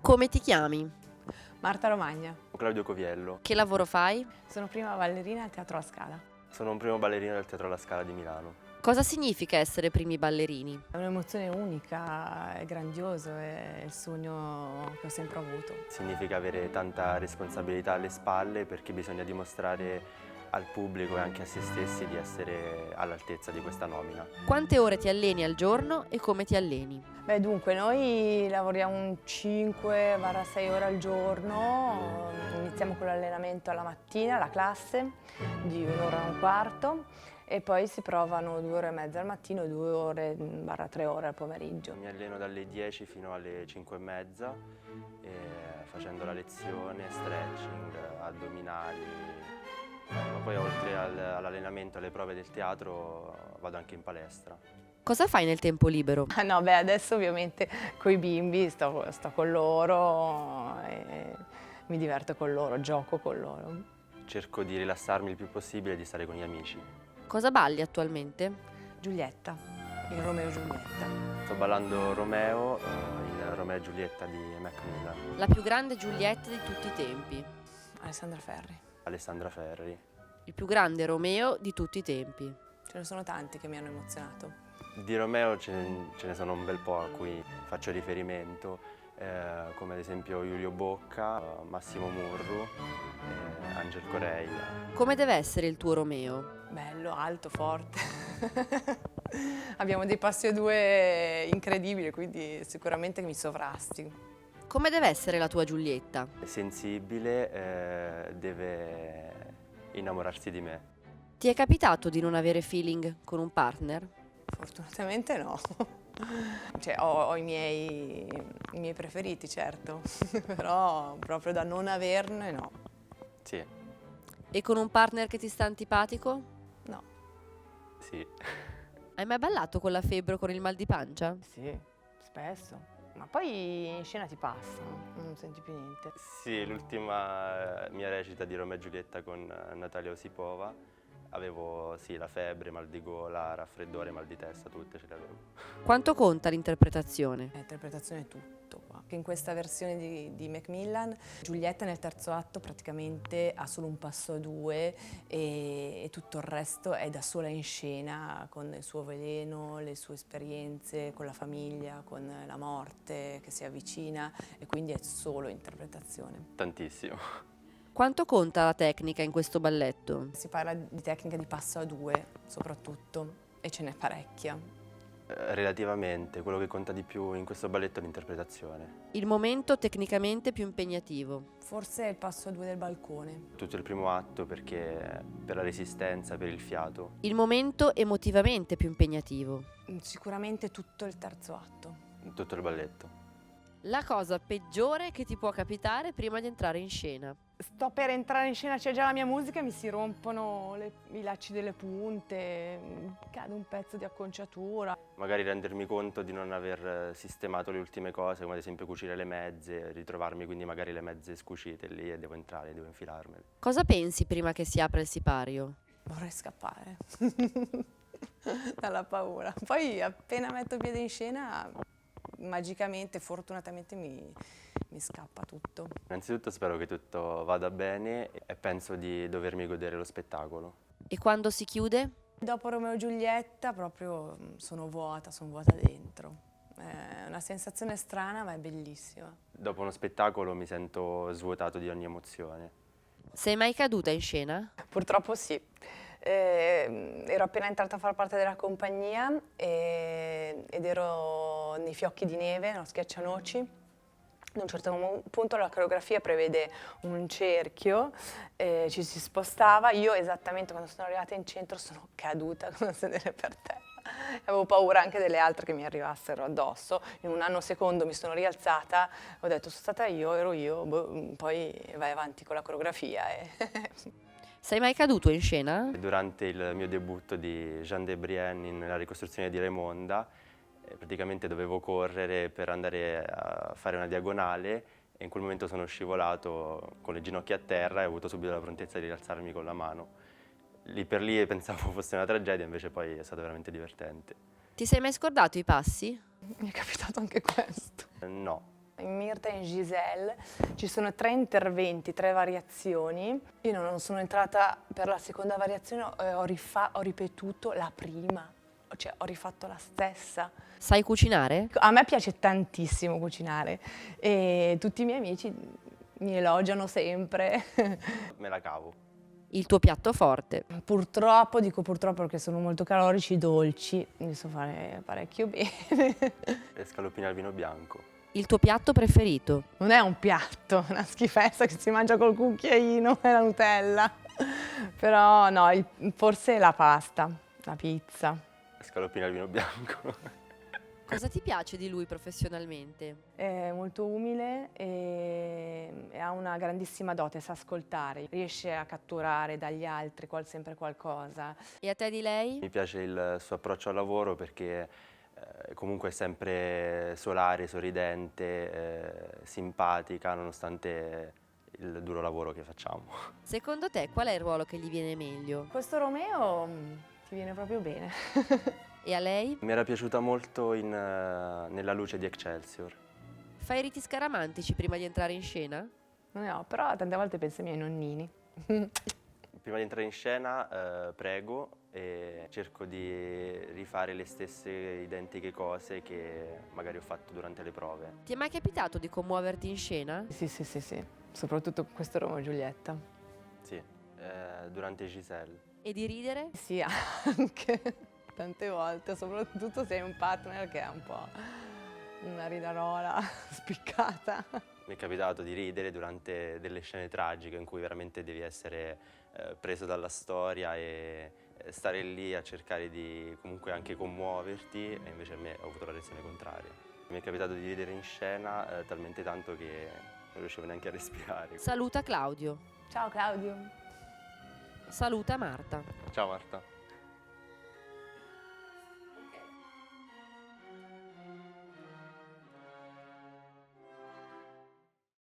Come ti chiami? Marta Romagna. Claudio Coviello. Che lavoro fai? Sono prima ballerina al Teatro La Scala. Sono un primo ballerino del Teatro La Scala di Milano. Cosa significa essere primi ballerini? È un'emozione unica, è grandioso, è il sogno che ho sempre avuto. Significa avere tanta responsabilità alle spalle perché bisogna dimostrare al pubblico e anche a se stessi di essere all'altezza di questa nomina. Quante ore ti alleni al giorno e come ti alleni? Dunque, noi lavoriamo 5-6 ore al giorno, iniziamo con l'allenamento alla mattina, la classe di 1 ora e un quarto e poi si provano 2 ore e mezza al mattino e 2-3 ore al pomeriggio. Mi alleno dalle 10 fino alle 5 e mezza, facendo la lezione, stretching, addominali, ma poi oltre all'allenamento e alle prove del teatro vado anche in palestra. Cosa fai nel tempo libero? Adesso ovviamente coi bimbi sto con loro e mi diverto con loro, gioco con loro. Cerco di rilassarmi il più possibile e di stare con gli amici. Cosa balli attualmente? Giulietta, il Romeo e Giulietta. Sto ballando Romeo, in Romeo e Giulietta di Macmillan. La più grande Giulietta di tutti i tempi. Alessandra Ferri. Alessandra Ferri. Il più grande Romeo di tutti i tempi. Ce ne sono tanti che mi hanno emozionato. Di Romeo ce ne sono un bel po' a cui faccio riferimento, come ad esempio Giulio Bocca, Massimo Murru, Angel Corei. Come deve essere il tuo Romeo? Bello, alto, forte. Abbiamo dei passi a due incredibili, quindi sicuramente mi sovrasti. Come deve essere la tua Giulietta? È sensibile, deve innamorarsi di me. Ti è capitato di non avere feeling con un partner? Fortunatamente no. Cioè, ho i miei preferiti, certo, però proprio da non averne no. Sì, E con un partner che ti sta antipatico? No. sì. Hai mai ballato con la febbre o con il mal di pancia? Sì, spesso. Ma poi in scena ti passa, non senti più niente. Sì, l'ultima mia recita di Romeo e Giulietta con Natalia Osipova. Avevo sì, la febbre, mal di gola, raffreddore, mal di testa, tutte ce le avevo. Quanto conta l'interpretazione? L'interpretazione è tutto qua. In questa versione di Macmillan, Giulietta nel terzo atto praticamente ha solo un passo a due e tutto il resto è da sola in scena con il suo veleno, le sue esperienze con la famiglia, con la morte che si avvicina e quindi è solo interpretazione. Tantissimo. Quanto conta la tecnica in questo balletto? Si parla di tecnica di passo a due soprattutto e ce n'è parecchia. Relativamente, quello che conta di più in questo balletto è l'interpretazione. Il momento tecnicamente più impegnativo. Forse è il passo a due del balcone. Tutto il primo atto perché per la resistenza, per il fiato. Il momento emotivamente più impegnativo. Sicuramente tutto il terzo atto. Tutto il balletto. La cosa peggiore che ti può capitare prima di entrare in scena. Sto per entrare in scena, c'è già la mia musica e mi si rompono i lacci delle punte, cade un pezzo di acconciatura. Magari rendermi conto di non aver sistemato le ultime cose, come ad esempio cucire le mezze, ritrovarmi quindi magari le mezze scucite lì e devo entrare, devo infilarmele. Cosa pensi prima che si apra il sipario? Vorrei scappare dalla paura. Poi appena metto piede in scena, magicamente, fortunatamente mi scappa tutto. Innanzitutto spero che tutto vada bene e penso di dovermi godere lo spettacolo. E quando si chiude? Dopo Romeo e Giulietta proprio sono vuota dentro. È una sensazione strana ma è bellissima. Dopo uno spettacolo mi sento svuotato di ogni emozione. Sei mai caduta in scena? Purtroppo sì. Ero appena entrata a far parte della compagnia ed ero nei Fiocchi di Neve, no, Schiaccianoci. Ad un certo punto la coreografia prevede un cerchio, ci si spostava, io esattamente quando sono arrivata in centro sono caduta con un sedere per terra. Avevo paura anche delle altre che mi arrivassero addosso, in un nanosecondo mi sono rialzata, ho detto sono stata io, ero io, poi vai avanti con la coreografia. Sei mai caduto in scena? Durante il mio debutto di Jean Debrienne nella ricostruzione di Raimonda, praticamente dovevo correre per andare a fare una diagonale e in quel momento sono scivolato con le ginocchia a terra e ho avuto subito la prontezza di rialzarmi con la mano. Lì per lì pensavo fosse una tragedia, invece poi è stato veramente divertente. Ti sei mai scordato i passi? Mi è capitato anche questo. No. in Mirta e in Giselle. Ci sono 3 interventi, 3 variazioni. Io non sono entrata per la seconda variazione, ho ripetuto la prima, cioè ho rifatto la stessa. Sai cucinare? A me piace tantissimo cucinare e tutti i miei amici mi elogiano sempre. Me la cavo. Il tuo piatto forte? Purtroppo, dico purtroppo perché sono molto calorici, dolci, mi so fare parecchio bene. Le scaloppine al vino bianco. Il tuo piatto preferito? Non è un piatto, è una schifezza che si mangia col cucchiaino e la Nutella. Però no, forse la pasta, la pizza. Le scaloppine al vino bianco. Cosa ti piace di lui professionalmente? È molto umile e ha una grandissima dote, sa ascoltare, riesce a catturare dagli altri sempre qualcosa. E a te di lei? Mi piace il suo approccio al lavoro perché comunque è sempre solare, sorridente, simpatica nonostante il duro lavoro che facciamo. Secondo te qual è il ruolo che gli viene meglio? Questo Romeo ti viene proprio bene. E a lei? Mi era piaciuta molto nella luce di Excelsior. Fai riti scaramantici prima di entrare in scena? Non ne ho, però tante volte penso ai miei nonnini. Prima di entrare in scena prego e cerco di rifare le stesse identiche cose che magari ho fatto durante le prove. Ti è mai capitato di commuoverti in scena? Sì, soprattutto questo Romeo e Giulietta. Sì, durante Giselle. E di ridere? Sì, anche tante volte, soprattutto se hai un partner che è un po' una ridarola spiccata. Mi è capitato di ridere durante delle scene tragiche in cui veramente devi essere preso dalla storia e stare lì a cercare di comunque anche commuoverti, e invece a me ho avuto la reazione contraria. Mi è capitato di ridere in scena talmente tanto che non riuscivo neanche a respirare. Saluta Claudio. Ciao Claudio. Saluta Marta. Ciao Marta.